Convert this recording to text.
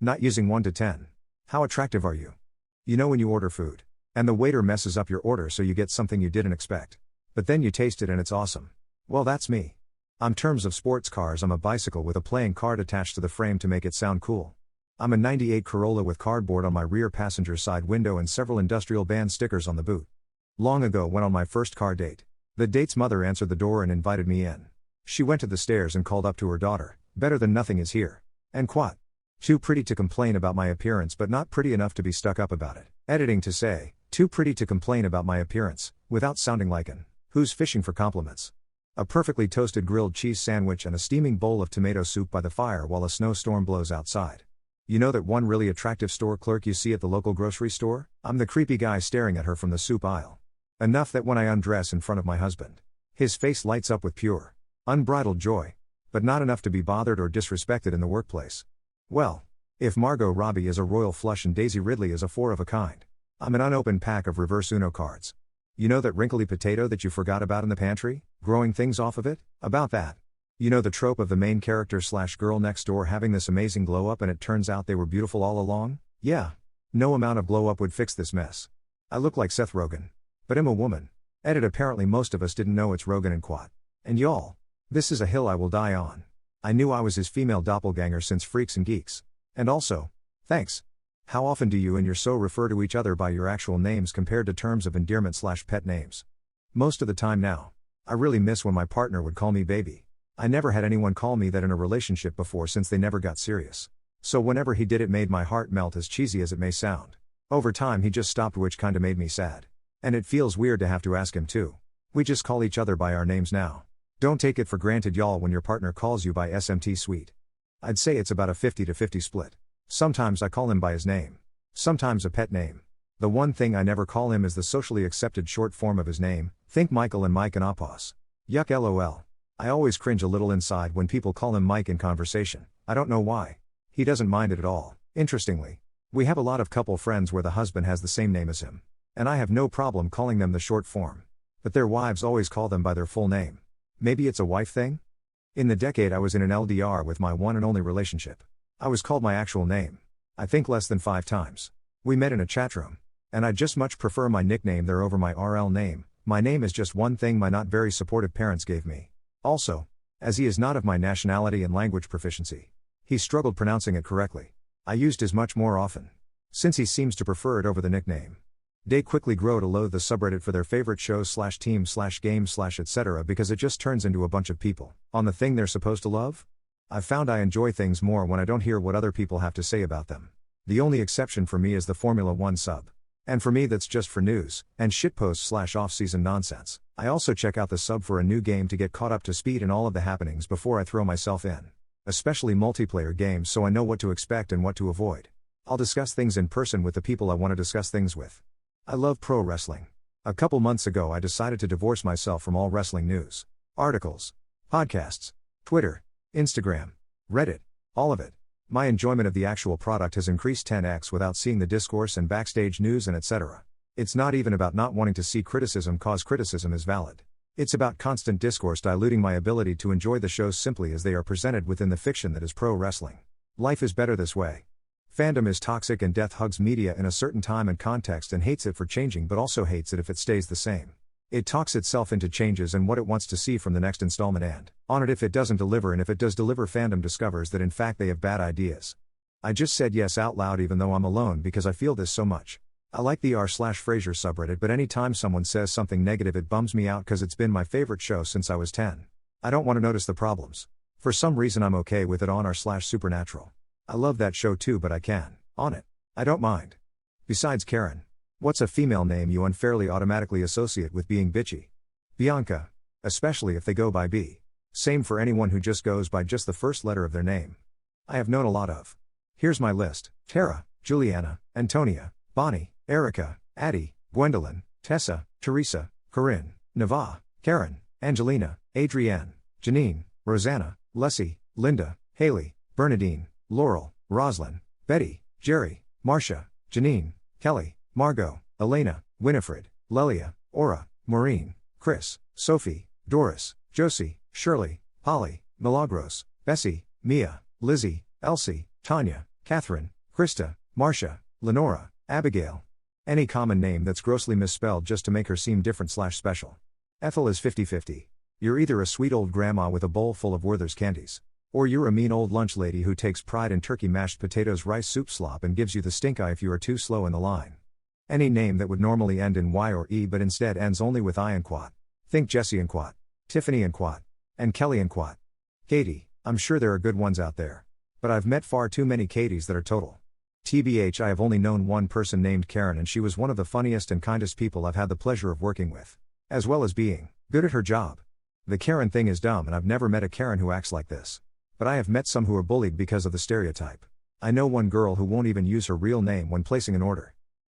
Not using 1 to 10. How attractive are you? You know when you order food, and the waiter messes up your order so you get something you didn't expect. But then you taste it and it's awesome. Well, that's me. On terms of sports cars, I'm a bicycle with a playing card attached to the frame to make it sound cool. I'm a 98 Corolla with cardboard on my rear passenger side window and several industrial band stickers on the boot. Long ago went on my first car date. The date's mother answered the door and invited me in. She went to the stairs and called up to her daughter, "Better than nothing is here." And quote. Too pretty to complain about my appearance but not pretty enough to be stuck up about it. Editing to say, too pretty to complain about my appearance, without sounding like an who's fishing for compliments. A perfectly toasted grilled cheese sandwich and a steaming bowl of tomato soup by the fire while a snowstorm blows outside. You know that one really attractive store clerk you see at the local grocery store? I'm the creepy guy staring at her from the soup aisle. Enough that when I undress in front of my husband, his face lights up with pure, unbridled joy. But not enough to be bothered or disrespected in the workplace. Well, if Margot Robbie is a royal flush and Daisy Ridley is a 4 of a kind, I'm an unopened pack of reverse Uno cards. You know that wrinkly potato that you forgot about in the pantry, growing things off of it? About that. You know the trope of the main character / girl next door having this amazing glow up and it turns out they were beautiful all along? Yeah. No amount of glow up would fix this mess. I look like Seth Rogen. But I'm a woman. Edit. Apparently most of us didn't know it's Rogan and Quat. And y'all. This is a hill I will die on. I knew I was his female doppelganger since Freaks and Geeks. And also, thanks. How often do you and your so refer to each other by your actual names compared to terms of endearment / pet names? Most of the time now. I really miss when my partner would call me baby. I never had anyone call me that in a relationship before since they never got serious. So whenever he did it made my heart melt, as cheesy as it may sound. Over time he just stopped, which kinda made me sad. And it feels weird to have to ask him too. We just call each other by our names now. Don't take it for granted y'all when your partner calls you by SMT sweet. I'd say it's about a 50-50 split. Sometimes I call him by his name. Sometimes a pet name. The one thing I never call him is the socially accepted short form of his name. Think Michael and Mike and Apos. Yuck, lol. I always cringe a little inside when people call him Mike in conversation. I don't know why. He doesn't mind it at all. Interestingly, we have a lot of couple friends where the husband has the same name as him. And I have no problem calling them the short form. But their wives always call them by their full name. Maybe it's a wife thing? In the decade I was in an LDR with my one and only relationship, I was called my actual name. I think less than 5 times. We met in a chat room. And I just much prefer my nickname there over my RL name. My name is just one thing my not very supportive parents gave me. Also, as he is not of my nationality and language proficiency, he struggled pronouncing it correctly. I used his much more often. Since he seems to prefer it over the nickname. They quickly grow to loathe the subreddit for their favorite shows / teams / games / etc. because it just turns into a bunch of people on the thing they're supposed to love. I've found I enjoy things more when I don't hear what other people have to say about them. The only exception for me is the Formula 1 sub. And for me that's just for news and shitposts / off-season nonsense. I also check out the sub for a new game to get caught up to speed in all of the happenings before I throw myself in. Especially multiplayer games, so I know what to expect and what to avoid. I'll discuss things in person with the people I want to discuss things with. I love pro wrestling. A couple months ago I decided to divorce myself from all wrestling news, articles, podcasts, Twitter, Instagram, Reddit, all of it. My enjoyment of the actual product has increased 10x without seeing the discourse and backstage news and etc. It's not even about not wanting to see criticism cause criticism is valid. It's about constant discourse diluting my ability to enjoy the shows simply as they are presented within the fiction that is pro wrestling. Life is better this way. Fandom is toxic and death hugs media in a certain time and context and hates it for changing but also hates it if it stays the same. It talks itself into changes and what it wants to see from the next installment and on it if it doesn't deliver, and if it does deliver fandom discovers that in fact they have bad ideas. I just said yes out loud even though I'm alone because I feel this so much. I like the r/Frasier subreddit, but anytime someone says something negative it bums me out cause it's been my favorite show since I was 10. I don't want to notice the problems. For some reason I'm okay with it on r/Supernatural. I love that show too, but I can, on it. I don't mind. Besides Karen. What's a female name you unfairly automatically associate with being bitchy? Bianca. Especially if they go by B. Same for anyone who just goes by just the first letter of their name. I have known a lot of. Here's my list. Tara, Juliana, Antonia, Bonnie, Erica, Addie, Gwendolyn, Tessa, Teresa, Corinne, Nava, Karen, Angelina, Adrienne, Janine, Rosanna, Leslie, Linda, Haley, Bernadine, Laurel, Roslyn, Betty, Jerry, Marcia, Janine, Kelly, Margot, Elena, Winifred, Lelia, Aura, Maureen, Chris, Sophie, Doris, Josie, Shirley, Polly, Milagros, Bessie, Mia, Lizzie, Elsie, Tanya, Catherine, Krista, Marcia, Lenora, Abigail. Any common name that's grossly misspelled just to make her seem different/special. Ethel is 50-50. You're either a sweet old grandma with a bowl full of Werther's candies, or you're a mean old lunch lady who takes pride in turkey mashed potatoes rice soup slop and gives you the stink eye if you are too slow in the line. Any name that would normally end in Y or E but instead ends only with I and Quat. Think Jesse and Quat, Tiffany and Quat, and Kelly and Quat. Katie, I'm sure there are good ones out there, but I've met far too many Katies that are total. TBH, I have only known one person named Karen, and she was one of the funniest and kindest people I've had the pleasure of working with, as well as being good at her job. The Karen thing is dumb, and I've never met a Karen who acts like this. But I have met some who are bullied because of the stereotype. I know one girl who won't even use her real name when placing an order.